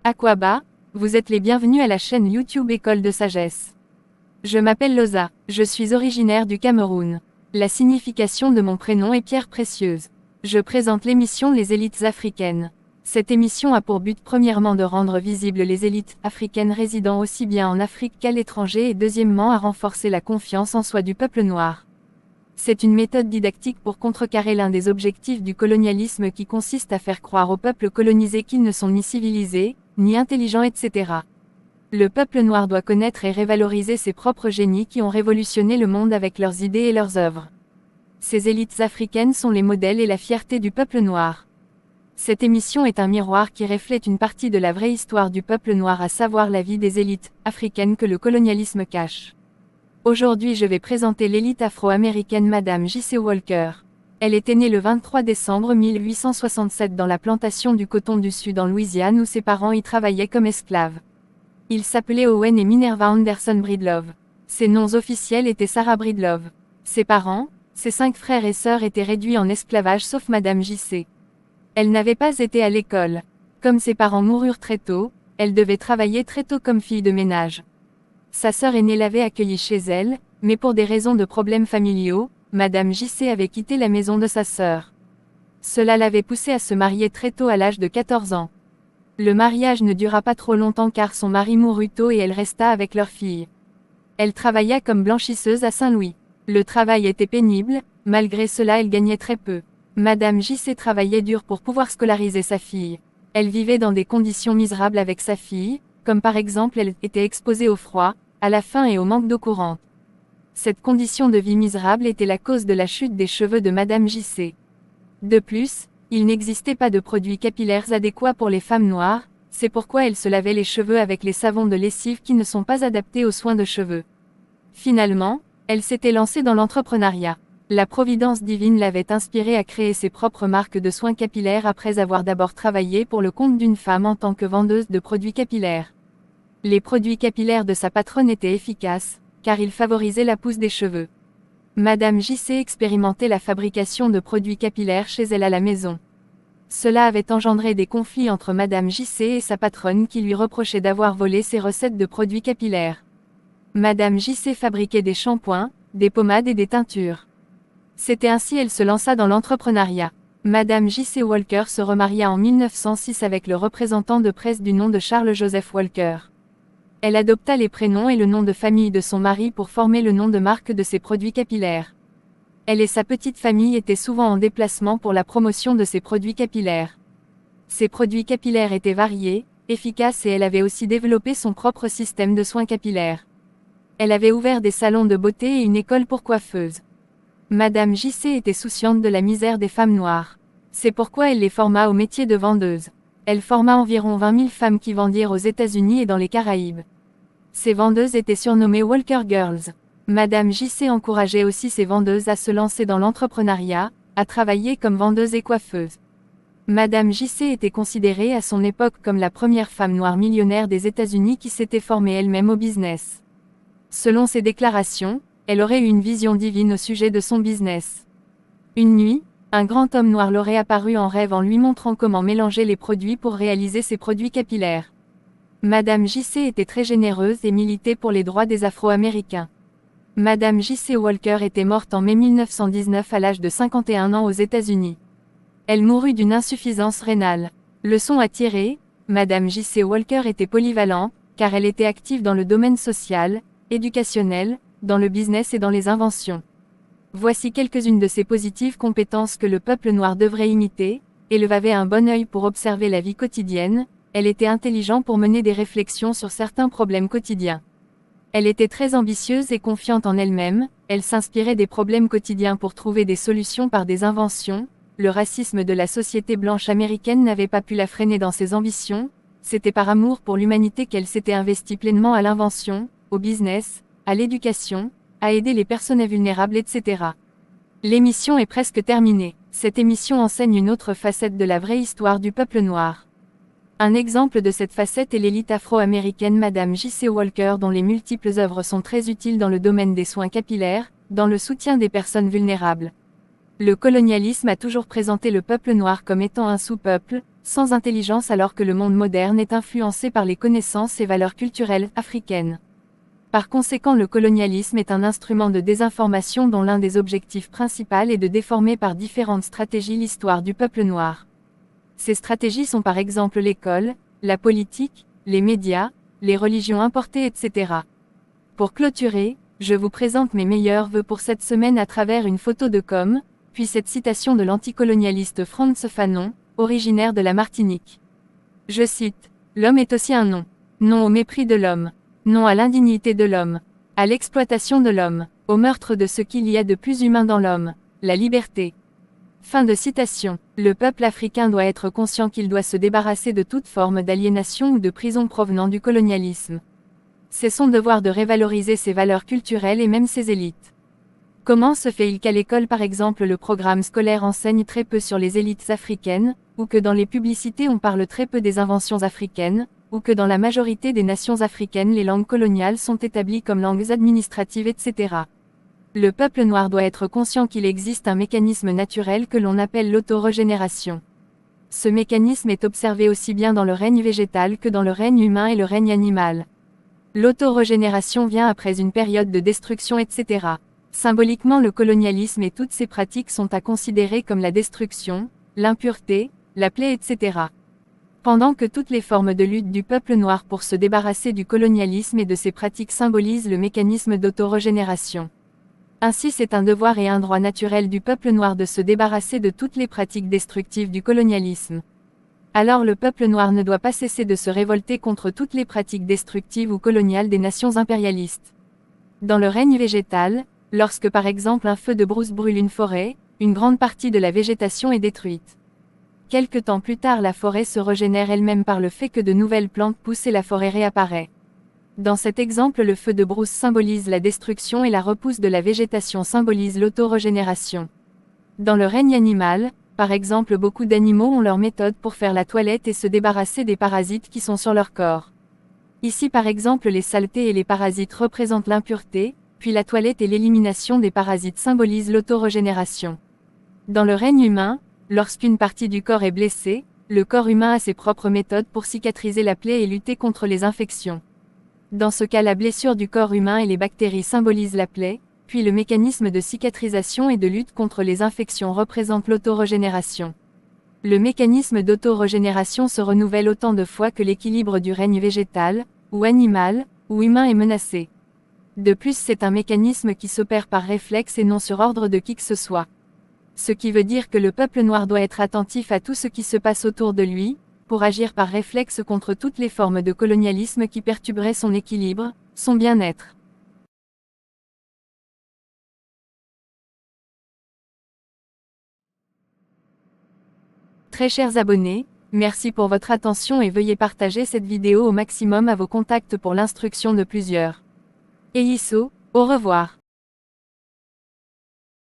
Aquaba, vous êtes les bienvenus à la chaîne YouTube École de Sagesse. Je m'appelle Loza, je suis originaire du Cameroun. La signification de mon prénom est Pierre Précieuse. Je présente l'émission Les élites africaines. Cette émission a pour but premièrement de rendre visibles les élites africaines résidant aussi bien en Afrique qu'à l'étranger et deuxièmement à renforcer la confiance en soi du peuple noir. C'est une méthode didactique pour contrecarrer l'un des objectifs du colonialisme qui consiste à faire croire aux peuples colonisés qu'ils ne sont ni civilisés, ni intelligents, etc. Le peuple noir doit connaître et révaloriser ses propres génies qui ont révolutionné le monde avec leurs idées et leurs œuvres. Ces élites africaines sont les modèles et la fierté du peuple noir. Cette émission est un miroir qui reflète une partie de la vraie histoire du peuple noir, à savoir la vie des élites africaines que le colonialisme cache. Aujourd'hui je vais présenter l'élite afro-américaine Madame J.C. Walker. Elle était née le 23 décembre 1867 dans la plantation du coton du Sud en Louisiane où ses parents y travaillaient comme esclaves. Ils s'appelaient Owen et Minerva Anderson Breedlove. Ses noms officiels étaient Sarah Breedlove. Ses parents, ses 5 frères et sœurs étaient réduits en esclavage sauf Madame J.C. Elle n'avait pas été à l'école. Comme ses parents moururent très tôt, elle devait travailler très tôt comme fille de ménage. Sa sœur aînée l'avait accueillie chez elle, mais pour des raisons de problèmes familiaux, Madame J.C. avait quitté la maison de sa sœur. Cela l'avait poussée à se marier très tôt à l'âge de 14 ans. Le mariage ne dura pas trop longtemps car son mari mourut tôt et elle resta avec leur fille. Elle travailla comme blanchisseuse à Saint-Louis. Le travail était pénible, malgré cela elle gagnait très peu. Madame J.C. travaillait dur pour pouvoir scolariser sa fille. Elle vivait dans des conditions misérables avec sa fille, comme par exemple elle était exposée au froid, à la faim et au manque d'eau courante. Cette condition de vie misérable était la cause de la chute des cheveux de Madame J.C. De plus, il n'existait pas de produits capillaires adéquats pour les femmes noires, c'est pourquoi elle se lavait les cheveux avec les savons de lessive qui ne sont pas adaptés aux soins de cheveux. Finalement, elle s'était lancée dans l'entrepreneuriat. La providence divine l'avait inspirée à créer ses propres marques de soins capillaires après avoir d'abord travaillé pour le compte d'une femme en tant que vendeuse de produits capillaires. Les produits capillaires de sa patronne étaient efficaces, car ils favorisaient la pousse des cheveux. Madame J.C. expérimentait la fabrication de produits capillaires chez elle à la maison. Cela avait engendré des conflits entre Madame J.C. et sa patronne qui lui reprochait d'avoir volé ses recettes de produits capillaires. Madame J.C. fabriquait des shampoings, des pommades et des teintures. C'était ainsi elle se lança dans l'entrepreneuriat. Madame J.C. Walker se remaria en 1906 avec le représentant de presse du nom de Charles Joseph Walker. Elle adopta les prénoms et le nom de famille de son mari pour former le nom de marque de ses produits capillaires. Elle et sa petite famille étaient souvent en déplacement pour la promotion de ses produits capillaires. Ces produits capillaires étaient variés, efficaces et elle avait aussi développé son propre système de soins capillaires. Elle avait ouvert des salons de beauté et une école pour coiffeuses. Madame J.C. était souciante de la misère des femmes noires. C'est pourquoi elle les forma au métier de vendeuse. Elle forma environ 20 000 femmes qui vendirent aux États-Unis et dans les Caraïbes. Ces vendeuses étaient surnommées Walker Girls. Madame J.C. encourageait aussi ses vendeuses à se lancer dans l'entrepreneuriat, à travailler comme vendeuses et coiffeuses. Madame J.C. était considérée à son époque comme la première femme noire millionnaire des États-Unis qui s'était formée elle-même au business. Selon ses déclarations, elle aurait eu une vision divine au sujet de son business. Une nuit, un grand homme noir l'aurait apparu en rêve en lui montrant comment mélanger les produits pour réaliser ses produits capillaires. Madame J.C. était très généreuse et militait pour les droits des Afro-Américains. Madame J.C. Walker était morte en mai 1919 à l'âge de 51 ans aux États-Unis. Elle mourut d'une insuffisance rénale. Leçon à tirer, Madame J.C. Walker était polyvalente, car elle était active dans le domaine social, éducationnel, dans le business et dans les inventions. Voici quelques-unes de ces positives compétences que le peuple noir devrait imiter. Elle avait un bon œil pour observer la vie quotidienne, elle était intelligente pour mener des réflexions sur certains problèmes quotidiens. Elle était très ambitieuse et confiante en elle-même, elle s'inspirait des problèmes quotidiens pour trouver des solutions par des inventions. Le racisme de la société blanche américaine n'avait pas pu la freiner dans ses ambitions, c'était par amour pour l'humanité qu'elle s'était investie pleinement à l'invention, au business, à l'éducation, à aider les personnes vulnérables, etc. L'émission est presque terminée. Cette émission enseigne une autre facette de la vraie histoire du peuple noir. Un exemple de cette facette est l'élite afro-américaine Madame J.C. Walker dont les multiples œuvres sont très utiles dans le domaine des soins capillaires, dans le soutien des personnes vulnérables. Le colonialisme a toujours présenté le peuple noir comme étant un sous-peuple, sans intelligence alors que le monde moderne est influencé par les connaissances et valeurs culturelles africaines. Par conséquent, le colonialisme est un instrument de désinformation dont l'un des objectifs principaux est de déformer par différentes stratégies l'histoire du peuple noir. Ces stratégies sont par exemple l'école, la politique, les médias, les religions importées, etc. Pour clôturer, je vous présente mes meilleurs vœux pour cette semaine à travers une photo de com, puis cette citation de l'anticolonialiste Frantz Fanon, originaire de la Martinique. Je cite, « L'homme est aussi un nom. Non au mépris de l'homme. Non à l'indignité de l'homme. À l'exploitation de l'homme. Au meurtre de ce qu'il y a de plus humain dans l'homme. La liberté. » Fin de citation. Le peuple africain doit être conscient qu'il doit se débarrasser de toute forme d'aliénation ou de prison provenant du colonialisme. C'est son devoir de révaloriser ses valeurs culturelles et même ses élites. Comment se fait-il qu'à l'école par exemple le programme scolaire enseigne très peu sur les élites africaines, ou que dans les publicités on parle très peu des inventions africaines, ou que dans la majorité des nations africaines les langues coloniales sont établies comme langues administratives, etc. Le peuple noir doit être conscient qu'il existe un mécanisme naturel que l'on appelle l'autorégénération. Ce mécanisme est observé aussi bien dans le règne végétal que dans le règne humain et le règne animal. L'autorégénération vient après une période de destruction, etc. Symboliquement, le colonialisme et toutes ses pratiques sont à considérer comme la destruction, l'impureté, la plaie, etc. Pendant que toutes les formes de lutte du peuple noir pour se débarrasser du colonialisme et de ses pratiques symbolisent le mécanisme d'autorégénération. Ainsi, c'est un devoir et un droit naturel du peuple noir de se débarrasser de toutes les pratiques destructives du colonialisme. Alors le peuple noir ne doit pas cesser de se révolter contre toutes les pratiques destructives ou coloniales des nations impérialistes. Dans le règne végétal, lorsque par exemple un feu de brousse brûle une forêt, une grande partie de la végétation est détruite. Quelque temps plus tard, la forêt se régénère elle-même par le fait que de nouvelles plantes poussent et la forêt réapparaît. Dans cet exemple, le feu de brousse symbolise la destruction et la repousse de la végétation symbolise l'autorégénération. Dans le règne animal, par exemple, beaucoup d'animaux ont leur méthode pour faire la toilette et se débarrasser des parasites qui sont sur leur corps. Ici par exemple, les saletés et les parasites représentent l'impureté, puis la toilette et l'élimination des parasites symbolisent l'autorégénération. Dans le règne humain, lorsqu'une partie du corps est blessée, le corps humain a ses propres méthodes pour cicatriser la plaie et lutter contre les infections. Dans ce cas, la blessure du corps humain et les bactéries symbolisent la plaie, puis le mécanisme de cicatrisation et de lutte contre les infections représente l'autorégénération. Le mécanisme d'autorégénération se renouvelle autant de fois que l'équilibre du règne végétal, ou animal, ou humain est menacé. De plus, c'est un mécanisme qui s'opère par réflexe et non sur ordre de qui que ce soit. Ce qui veut dire que le peuple noir doit être attentif à tout ce qui se passe autour de lui, pour agir par réflexe contre toutes les formes de colonialisme qui perturberaient son équilibre, son bien-être. Très chers abonnés, merci pour votre attention et veuillez partager cette vidéo au maximum à vos contacts pour l'instruction de plusieurs. Eiso, au revoir.